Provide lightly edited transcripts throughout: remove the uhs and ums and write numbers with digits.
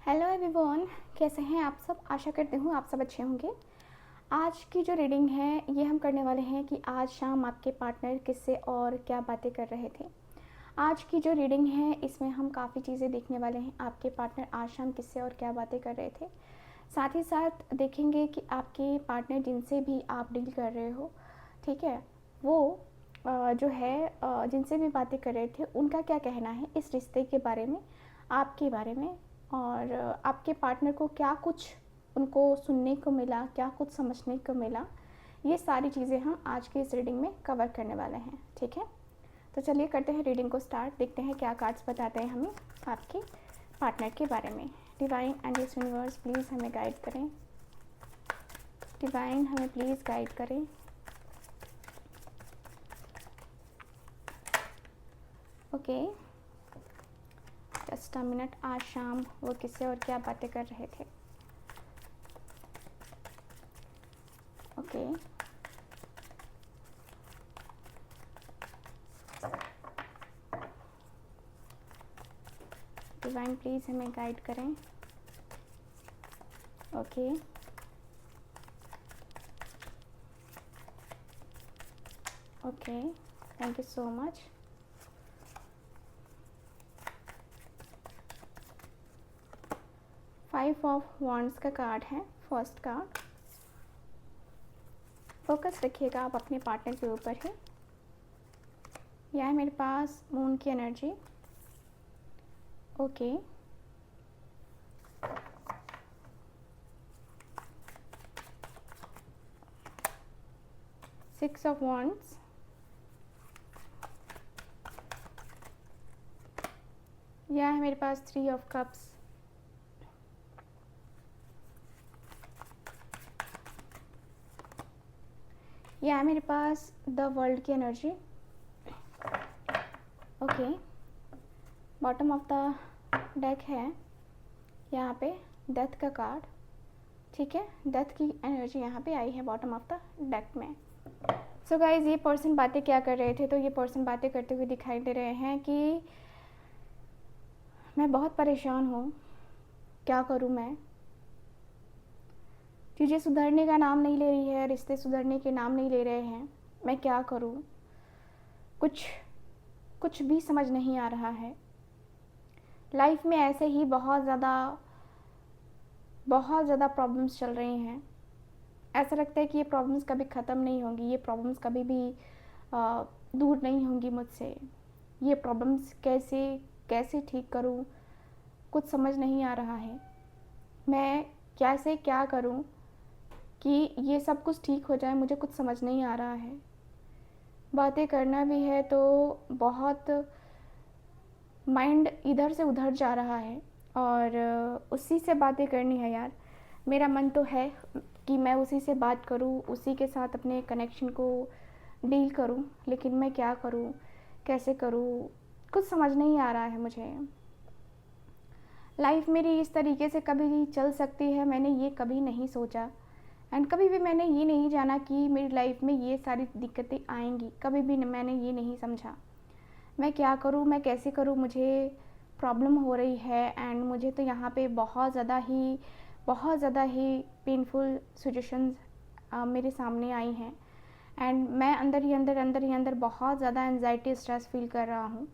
Hello everyone, कैसे हैं आप सब। आशा करती हूँ आप सब अच्छे होंगे। आज की जो रीडिंग है ये हम करने वाले हैं कि आज शाम आपके पार्टनर किससे और क्या बातें कर रहे थे। आज की जो रीडिंग है इसमें हम काफ़ी चीज़ें देखने वाले हैं। आपके पार्टनर आज शाम किससे और क्या बातें कर रहे थे, साथ ही साथ देखेंगे कि आपके पार्टनर जिनसे भी आप डील कर रहे हो, ठीक है, वो जो है जिनसे भी बातें कर रहे थे उनका क्या कहना है इस रिश्ते के बारे में, आपके बारे में, और आपके पार्टनर को क्या कुछ उनको सुनने को मिला, क्या कुछ समझने को मिला। ये सारी चीज़ें हम आज की इस रीडिंग में कवर करने वाले हैं, ठीक है। तो चलिए करते हैं रीडिंग को स्टार्ट। देखते हैं क्या कार्ड्स बताते हैं हमें आपके पार्टनर के बारे में। Divine and this universe please हमें गाइड करें। डिवाइन हमें प्लीज़ गाइड करें। Okay, just a minute. आज शाम वो किससे और क्या बातें कर रहे थे। ओके, डिवाइन प्लीज़ हमें गाइड करें। Okay, okay, thank you so much. Five of wands का कार्ड है फर्स्ट कार्ड। फोकस रखिएगा आप अपने पार्टनर के ऊपर ही। यह है मेरे पास मून की energy. Okay, six of wands. यह है मेरे पास थ्री ऑफ कप्स। यह है मेरे पास द वर्ल्ड की energy. Okay, bottom of the deck है यहाँ पे डेथ का कार्ड, ठीक है। डेथ की एनर्जी यहाँ पे आई है बॉटम ऑफ द डेक में। सो गाइज, ये पर्सन बातें क्या कर रहे थे, तो ये पर्सन बातें करते हुए दिखाई दे रहे हैं कि मैं बहुत परेशान हूँ, क्या करूँ मैं। चीज़ें सुधरने का नाम नहीं ले रही है, रिश्ते सुधरने के नाम नहीं ले रहे हैं। मैं क्या करूँ, कुछ भी समझ नहीं आ रहा है। लाइफ में ऐसे ही बहुत ज़्यादा प्रॉब्लम्स चल रही हैं। ऐसा लगता है कि ये प्रॉब्लम्स कभी ख़त्म नहीं होंगी, ये प्रॉब्लम्स कभी भी दूर नहीं होंगी मुझसे। ये प्रॉब्लम्स कैसे कैसे ठीक करूँ, कुछ समझ नहीं आ रहा है। मैं कैसे क्या करूँ कि ये सब कुछ ठीक हो जाए, मुझे कुछ समझ नहीं आ रहा है। बातें करना भी है तो बहुत माइंड इधर से उधर जा रहा है और उसी से बातें करनी है यार। मेरा मन तो है कि मैं उसी से बात करूं, उसी के साथ अपने कनेक्शन को डील करूं, लेकिन मैं क्या करूं, कैसे करूं, कुछ समझ नहीं आ रहा है मुझे। लाइफ मेरी इस तरीके से कभी चल सकती है, मैंने ये कभी नहीं सोचा। एंड कभी भी मैंने ये नहीं जाना कि मेरी लाइफ में ये सारी दिक्कतें आएंगी, कभी भी मैंने ये नहीं समझा। मैं क्या करूँ, मैं कैसे करूँ, मुझे प्रॉब्लम हो रही है। एंड मुझे तो यहाँ पे बहुत ज़्यादा ही पेनफुल सिचुएशंस मेरे सामने आई हैं। एंड मैं अंदर ही अंदर बहुत ज़्यादा एंजाइटी स्ट्रेस फील कर रहा हूँ।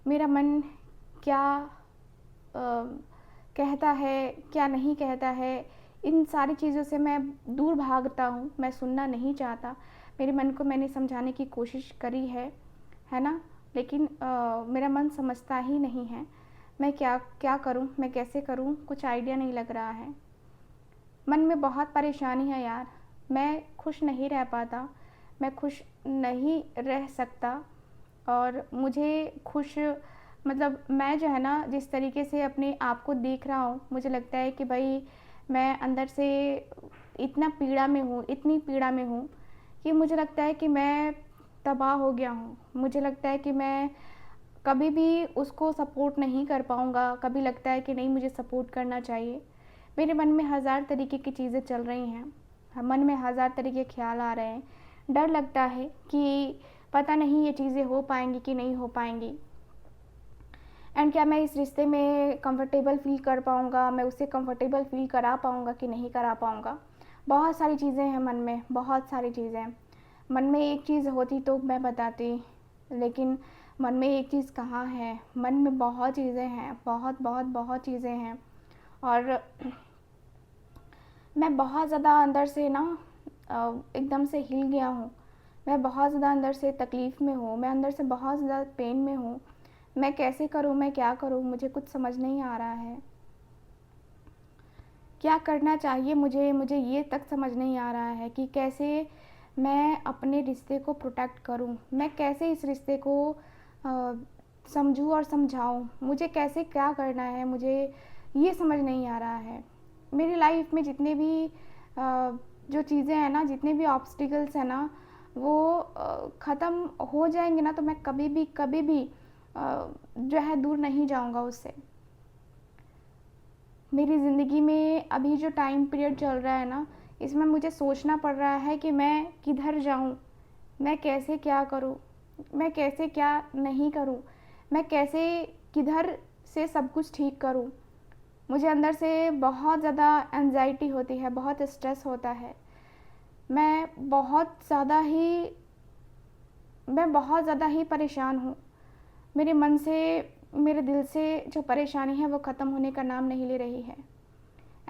मेरा मन क्या कहता है, क्या नहीं कहता है, इन सारी चीज़ों से मैं दूर भागता हूँ। मैं सुनना नहीं चाहता। मेरे मन को मैंने समझाने की कोशिश करी है ना, लेकिन मेरा मन समझता ही नहीं है। मैं क्या क्या करूं, मैं कैसे करूं, कुछ आइडिया नहीं लग रहा है। मन में बहुत परेशानी है यार। मैं खुश नहीं रह पाता, मैं खुश नहीं रह सकता। और मुझे खुश, मतलब मैं जो है ना, जिस तरीके से अपने आप को देख रहा हूँ, मुझे लगता है कि भाई मैं अंदर से इतना पीड़ा में हूँ, इतनी पीड़ा में हूँ कि मुझे लगता है कि मैं तबाह हो गया हूँ। मुझे लगता है कि मैं कभी भी उसको सपोर्ट नहीं कर पाऊँगा। कभी लगता है कि नहीं, मुझे सपोर्ट करना चाहिए। मेरे मन में हज़ार तरीके की चीज़ें चल रही हैं, मन में हज़ार तरीके के ख्याल आ रहे हैं। डर लगता है कि पता नहीं ये चीज़ें हो पाएंगी कि नहीं हो पाएंगी। एंड क्या मैं इस रिश्ते में कंफर्टेबल फ़ील कर पाऊँगा, मैं उसे कंफर्टेबल फ़ील करा पाऊँगा कि नहीं करा पाऊँगा। बहुत सारी चीज़ें हैं मन में, बहुत सारी चीज़ें। मन में एक चीज़ होती तो मैं बताती, लेकिन मन में एक चीज़ कहाँ है, मन में बहुत चीज़ें हैं, बहुत बहुत बहुत चीज़ें हैं। और मैं बहुत ज़्यादा अंदर से ना एकदम से हिल गया हूँ। मैं बहुत ज़्यादा अंदर से तकलीफ़ में हूँ, मैं अंदर से बहुत ज़्यादा पेन में हूँ। मैं कैसे करूँ, मैं क्या करूँ, मुझे कुछ समझ नहीं आ रहा है। क्या करना चाहिए मुझे ये तक समझ नहीं आ रहा है कि कैसे मैं अपने रिश्ते को प्रोटेक्ट करूँ। मैं कैसे इस रिश्ते को समझूँ और समझाऊँ। मुझे कैसे क्या करना है, मुझे ये समझ नहीं आ रहा है। मेरी लाइफ़ में जितने भी जो चीज़ें हैं ना, जितने भी ऑब्स्टिकल्स हैं ना, वो ख़त्म हो जाएँगे ना, तो मैं कभी भी जो है दूर नहीं जाऊँगा उससे। मेरी ज़िंदगी में अभी जो टाइम पीरियड चल रहा है ना, इसमें मुझे सोचना पड़ रहा है कि मैं किधर जाऊँ, मैं कैसे क्या करूँ, मैं कैसे क्या नहीं करूँ, मैं कैसे किधर से सब कुछ ठीक करूँ। मुझे अंदर से बहुत ज़्यादा एंग्ज़ायटी होती है, बहुत स्ट्रेस होता है। मैं बहुत ज़्यादा ही मैं बहुत ज़्यादा ही परेशान हूँ। मेरे मन से, मेरे दिल से जो परेशानी है वो ख़त्म होने का नाम नहीं ले रही है।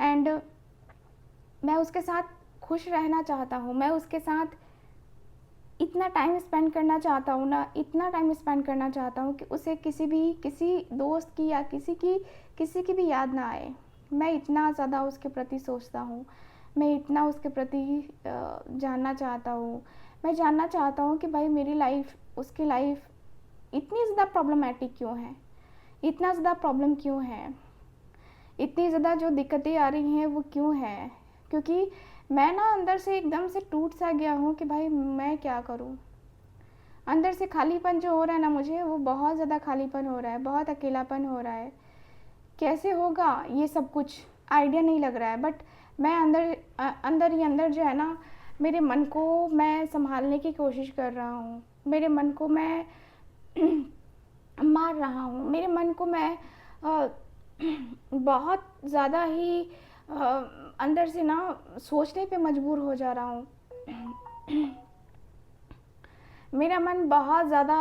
एंड मैं उसके साथ खुश रहना चाहता हूँ, मैं उसके साथ इतना टाइम स्पेंड करना चाहता हूँ ना, इतना टाइम स्पेंड करना चाहता हूँ कि उसे किसी दोस्त की या किसी की भी याद ना आए। मैं इतना ज़्यादा उसके प्रति सोचता हूँ, मैं इतना उसके प्रति जानना चाहता हूँ। मैं जानना चाहता हूँ कि भाई मेरी लाइफ़, उसकी लाइफ़ इतनी ज़्यादा प्रॉब्लमैटिक क्यों है? इतना ज़्यादा प्रॉब्लम क्यों है? इतनी ज़्यादा जो दिक्कतें आ रही हैं वो क्यों हैं? क्योंकि मैं ना अंदर से एकदम से टूट सा गया हूँ कि भाई मैं क्या करूँ? अंदर से खालीपन जो हो रहा है ना मुझे, वो बहुत ज़्यादा खालीपन हो रहा है, बहुत अकेलापन हो रहा है। कैसे होगा ये सब कुछ आइडिया नहीं लग रहा है, बट मैं अंदर ही अंदर जो है ना, मेरे मन को मैं सँभालने की कोशिश कर रहा हूँ। मेरे मन को मैं मार रहा हूँ। मेरे मन को मैं अ, बहुत ज़्यादा ही अंदर से ना सोचने पे मजबूर हो जा रहा हूँ। मेरा मन बहुत ज़्यादा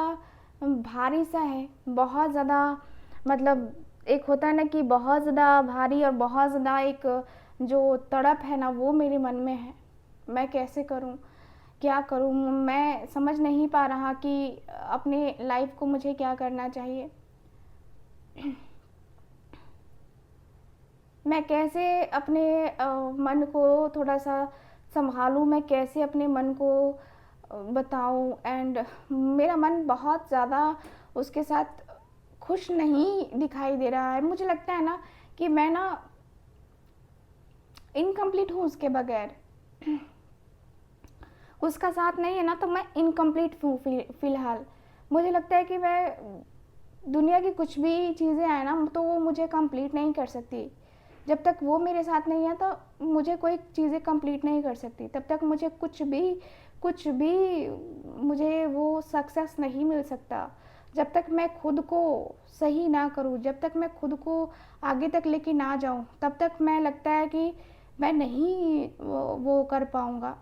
भारी सा है, बहुत ज़्यादा, मतलब एक होता है ना कि बहुत ज़्यादा भारी और बहुत ज़्यादा एक जो तड़प है ना वो मेरे मन में है। मैं कैसे करूँ? क्या करूँ? मैं समझ नहीं पा रहा कि अपने लाइफ़ को मुझे क्या करना चाहिए। मैं कैसे अपने मन को थोड़ा-सा सँभालूँ, मैं कैसे अपने मन को बताऊँ। एंड मेरा मन बहुत ज़्यादा उसके साथ खुश नहीं दिखाई दे रहा है। मुझे लगता है ना कि मैं ना इनकम्प्लीट हूँ उसके बगैर। उसका साथ नहीं है ना तो मैं इनकम्प्लीट हूँ फ़िलहाल। मुझे लगता है कि मैं दुनिया की कुछ भी चीज़ें आए ना तो वो मुझे कंप्लीट नहीं कर सकती। जब तक वो मेरे साथ नहीं है तो मुझे कोई चीज़ें कंप्लीट नहीं कर सकती। तब तक मुझे कुछ भी मुझे वो सक्सेस नहीं मिल सकता। जब तक मैं खुद को सही ना करूँ, जब तक मैं खुद को आगे तक लेके ना जाऊँ, तब तक मैं लगता है कि मैं नहीं वो कर पाऊँगा।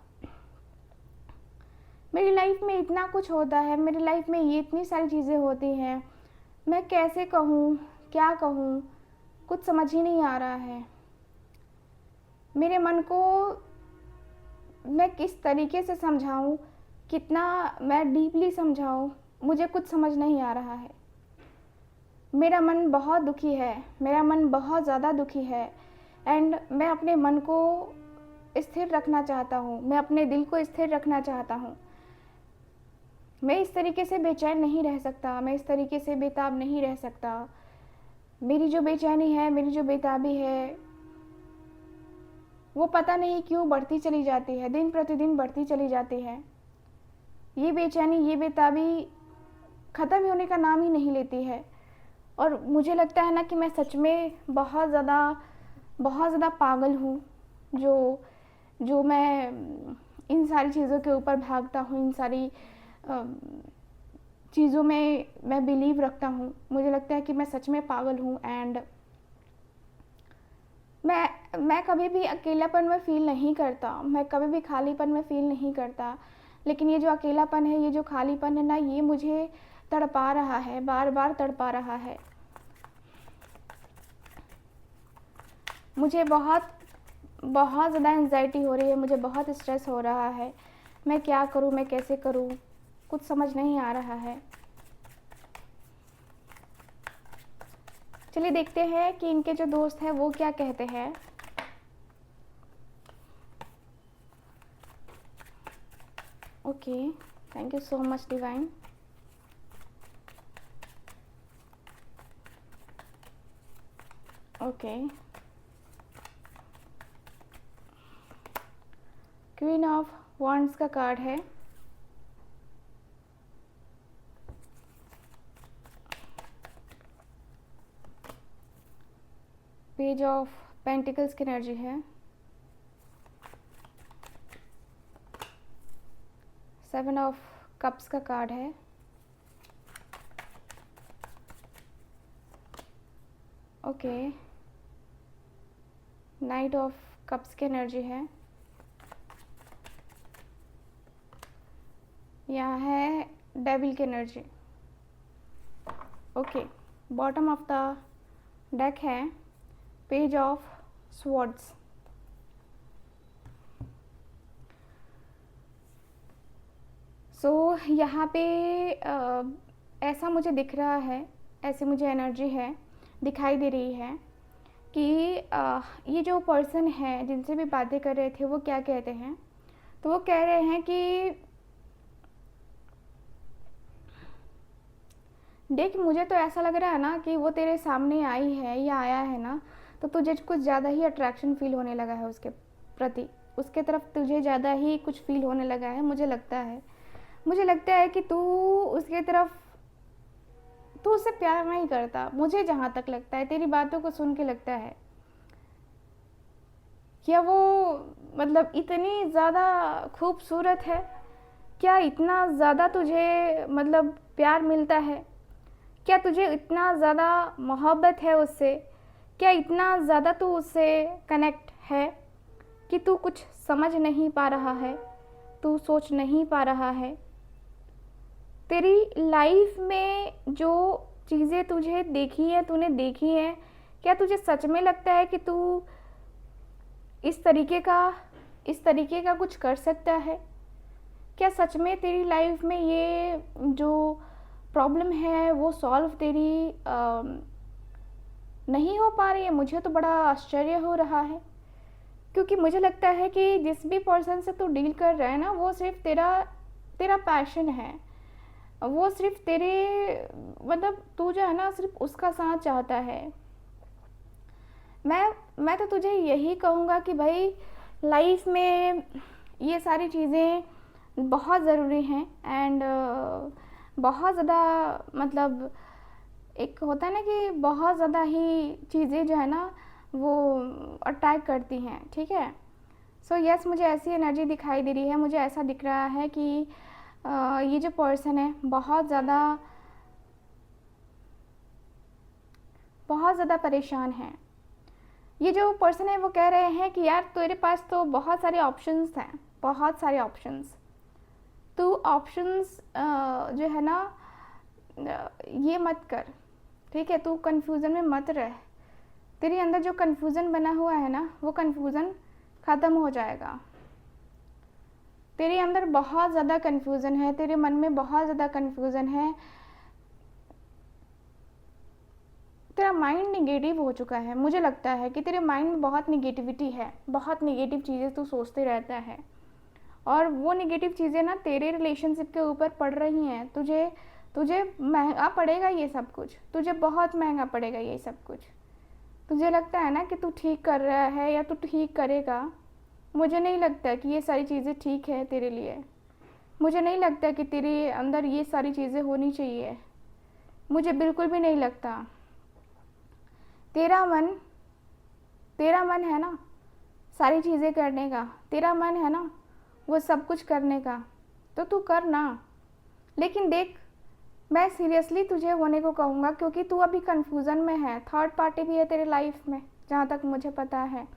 मेरी लाइफ में इतना कुछ होता है, मेरी लाइफ में ये इतनी सारी चीज़ें होती हैं, मैं कैसे कहूँ, क्या कहूँ, कुछ समझ ही नहीं आ रहा है। मेरे मन को मैं किस तरीके से समझाऊँ, कितना मैं डीपली समझाऊँ, मुझे कुछ समझ नहीं आ रहा है। मेरा मन बहुत दुखी है, मेरा मन बहुत ज़्यादा दुखी है। एंड मैं अपने मन को स्थिर रखना चाहता हूँ, मैं अपने दिल को स्थिर रखना चाहता हूँ। मैं इस तरीके से बेचैन नहीं रह सकता, मैं इस तरीके से बेताब नहीं रह सकता। मेरी जो बेचैनी है, मेरी जो बेताबी है, वो पता नहीं क्यों बढ़ती चली जाती है, दिन प्रतिदिन बढ़ती चली जाती है। ये बेचैनी, ये बेताबी ख़त्म होने का नाम ही नहीं लेती है। और मुझे लगता है ना कि मैं सच में बहुत ज़्यादा पागल हूँ, जो जो मैं इन सारी चीज़ों के ऊपर भागता हूँ, इन सारी चीज़ों में मैं बिलीव रखता हूँ। मुझे लगता है कि मैं सच में पागल हूँ। एंड मैं कभी भी अकेलापन में फ़ील नहीं करता, मैं कभी भी खालीपन में फ़ील नहीं करता। लेकिन ये जो अकेलापन है, ये जो खालीपन है ना, ये मुझे तड़पा रहा है, बार बार तड़पा रहा है। मुझे बहुत बहुत ज़्यादा एंग्जाइटी हो रही है, मुझे बहुत स्ट्रेस हो रहा है। मैं क्या करूँ, मैं कैसे करूँ, कुछ समझ नहीं आ रहा है। चलिए देखते हैं कि इनके जो दोस्त हैं वो क्या कहते हैं। Okay, thank you so much divine. Okay, queen of wands का कार्ड है, पेज ऑफ पेंटिकल्स की एनर्जी है, 7 ऑफ कप्स का कार्ड है, ओके, नाइट ऑफ कप्स की एनर्जी है, यहाँ है डेविल की energy. Okay, bottom of the deck है पेज ऑफ स्वॉर्ड्स। सो यहाँ पे ऐसा मुझे दिख रहा है, ऐसी मुझे एनर्जी है, दिखाई दे रही है कि ये जो पर्सन है जिनसे भी बातें कर रहे थे वो क्या कहते हैं। तो वो कह रहे हैं कि देख, मुझे तो ऐसा लग रहा है ना कि वो तेरे सामने आई है या आया है ना, तो तुझे कुछ ज़्यादा ही अट्रैक्शन फील होने लगा है उसके प्रति, उसके तरफ तुझे ज़्यादा ही कुछ फील होने लगा है। मुझे लगता है कि तू उसके तरफ, तू उससे प्यार नहीं करता। मुझे जहाँ तक लगता है, तेरी बातों को सुन के लगता है, क्या वो मतलब इतनी ज़्यादा खूबसूरत है, क्या इतना ज़्यादा तुझे मतलब प्यार मिलता है, क्या तुझे इतना ज़्यादा मोहब्बत है उससे, क्या इतना ज़्यादा तू उससे कनेक्ट है कि तू कुछ समझ नहीं पा रहा है, तू सोच नहीं पा रहा है। तेरी लाइफ में जो चीज़ें तुझे देखी हैं, तूने देखी हैं, क्या तुझे सच में लगता है कि तू इस तरीके का कुछ कर सकता है? क्या सच में तेरी लाइफ में ये जो प्रॉब्लम है वो सॉल्व तेरी नहीं हो पा रही है? मुझे तो बड़ा आश्चर्य हो रहा है, क्योंकि मुझे लगता है कि जिस भी पर्सन से तू डील कर रहा है ना, वो सिर्फ तेरा पैशन है, वो सिर्फ तेरे मतलब तू जो है ना सिर्फ उसका साथ चाहता है। मैं तो तुझे यही कहूँगा कि भाई लाइफ में ये सारी चीज़ें बहुत ज़रूरी हैं। एंड बहुत ज़्यादा मतलब एक होता है ना कि बहुत ज़्यादा ही चीज़ें जो है ना वो अटैक करती हैं, ठीक है। सो यस, मुझे ऐसी एनर्जी दिखाई दे रही है, मुझे ऐसा दिख रहा है कि ये जो पर्सन है बहुत ज़्यादा परेशान है। ये जो पर्सन है वो कह रहे हैं कि यार तेरे पास तो बहुत सारे ऑप्शंस हैं, बहुत सारे ऑप्शंस। तू ऑप्शंस जो है ना ये मत कर, ठीक है। तू कन्फ्यूज़न में मत रह। तेरे अंदर जो कन्फ्यूज़न बना हुआ है ना, वो कन्फ्यूज़न ख़त्म हो जाएगा। तेरे अंदर बहुत ज़्यादा कन्फ्यूज़न है, तेरे मन में बहुत ज़्यादा कन्फ्यूज़न है। तेरा माइंड निगेटिव हो चुका है। मुझे लगता है कि तेरे माइंड में बहुत निगेटिविटी है, बहुत निगेटिव चीज़ें तू सोचते रहता है, और वो निगेटिव चीज़ें ना तेरे रिलेशनशिप के ऊपर पड़ रही हैं। तुझे महंगा पड़ेगा ये सब कुछ, तुझे बहुत महंगा पड़ेगा ये सब कुछ। तुझे लगता है ना कि तू ठीक कर रहा है या तू ठीक करेगा। मुझे नहीं लगता कि ये सारी चीज़ें ठीक है तेरे लिए। मुझे नहीं लगता कि तेरे अंदर ये सारी चीज़ें होनी चाहिए। मुझे बिल्कुल भी नहीं लगता। तेरा मन है ना सारी चीज़ें करने का, तेरा मन है ना वो सब कुछ करने का, तो तू कर ना। लेकिन देख, मैं सीरियसली तुझे होने को कहूँगा, क्योंकि तू अभी कन्फ्यूज़न में है। थर्ड पार्टी भी है तेरे लाइफ में, जहाँ तक मुझे पता है।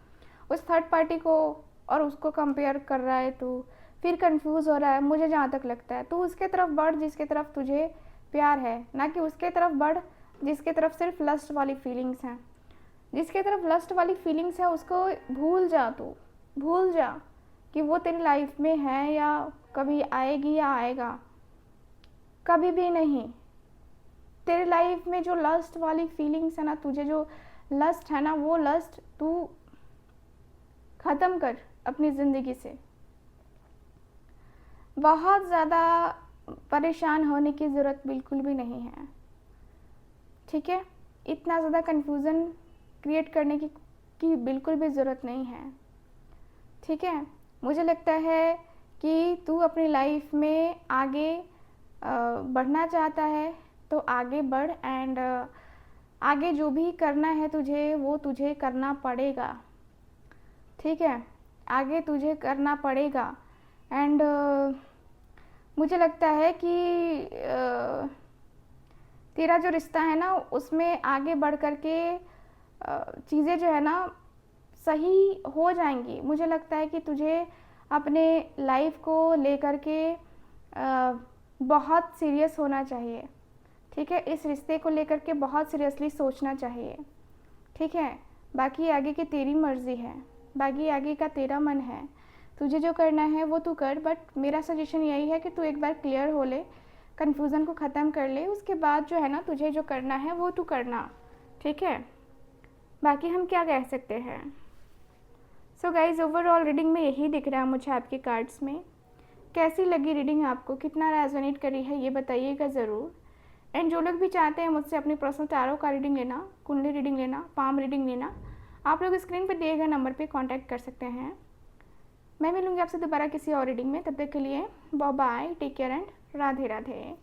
उस थर्ड पार्टी को और उसको कंपेयर कर रहा है तू, फिर कंफ्यूज हो रहा है। मुझे जहाँ तक लगता है तू उसके तरफ बढ़ जिसके तरफ तुझे प्यार है, ना कि उसके तरफ बढ़ जिसके तरफ सिर्फ लस्ट वाली फीलिंग्स हैं। जिसके तरफ लस्ट वाली फीलिंग्स है उसको भूल जा, तू भूल जा कि वो तेरी लाइफ में है या कभी आएगी या आएगा। कभी भी नहीं। तेरे लाइफ में जो लस्ट वाली फीलिंग्स है ना, तुझे जो लस्ट है ना, वो लस्ट तू ख़त्म कर अपनी ज़िंदगी से। बहुत ज़्यादा परेशान होने की ज़रूरत बिल्कुल भी नहीं है, ठीक है। इतना ज़्यादा कन्फ्यूज़न क्रिएट करने की बिल्कुल भी ज़रूरत नहीं है, ठीक है। मुझे लगता है कि तू अपनी लाइफ में आगे बढ़ना चाहता है तो आगे बढ़, एंड आगे जो भी करना है तुझे वो तुझे करना पड़ेगा, ठीक है। आगे तुझे करना पड़ेगा। एंड मुझे लगता है कि तेरा जो रिश्ता है ना उसमें आगे बढ़ कर के चीज़ें जो है ना सही हो जाएंगी। मुझे लगता है कि तुझे अपने लाइफ को लेकर के बहुत सीरियस होना चाहिए, ठीक है। इस रिश्ते को लेकर के बहुत सीरियसली सोचना चाहिए, ठीक है। बाकी आगे की तेरी मर्ज़ी है, बाकी आगे का तेरा मन है। तुझे जो करना है वो तू कर, बट मेरा सजेशन यही है कि तू एक बार क्लियर हो ले, कन्फ्यूज़न को ख़त्म कर ले, उसके बाद जो है ना तुझे जो करना है वो तू करना, ठीक है। बाकी हम क्या कह सकते हैं। सो गाइज, ओवरऑल रीडिंग में यही दिख रहा है मुझे आपके कार्ड्स में। कैसी लगी रीडिंग आपको, कितना रेजोनेट करी है ये बताइएगा ज़रूर। एंड जो लोग भी चाहते हैं मुझसे अपनी पर्सनल टैरो का रीडिंग लेना, कुंडली रीडिंग लेना, पाम रीडिंग लेना, आप लोग स्क्रीन पर दिए गए नंबर पे कांटेक्ट कर सकते हैं। मैं मिलूंगी आपसे दोबारा किसी और रीडिंग में। तब तक के लिए bye bye, take care and Radhe Radhe.